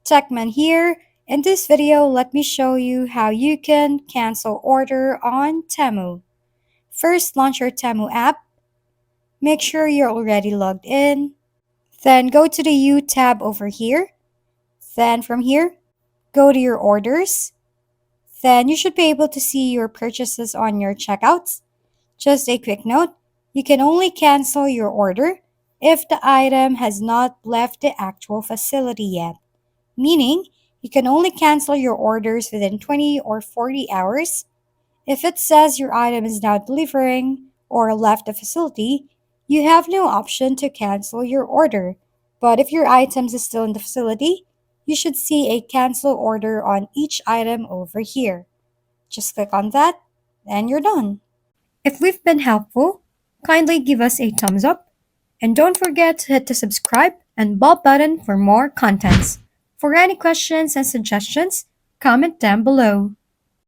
Techman here. In this video, let me show you how you can cancel order on TEMU. First, launch your TEMU app. Make sure you're already logged in. Then go to the U tab over here. Then from here, go to your orders. Then you should be able to see your purchases on your checkouts. Just a quick note, you can only cancel your order if the item has not left the actual facility yet. Meaning, you can only cancel your orders within 20 or 40 hours. If it says your item is now delivering or left the facility, you have no option to cancel your order. But if your items is still in the facility, you should see a cancel order on each item over here. Just click on that, and you're done. If we've been helpful, kindly give us a thumbs up and don't forget to hit the subscribe and bell button for more contents. For any questions and suggestions, comment down below.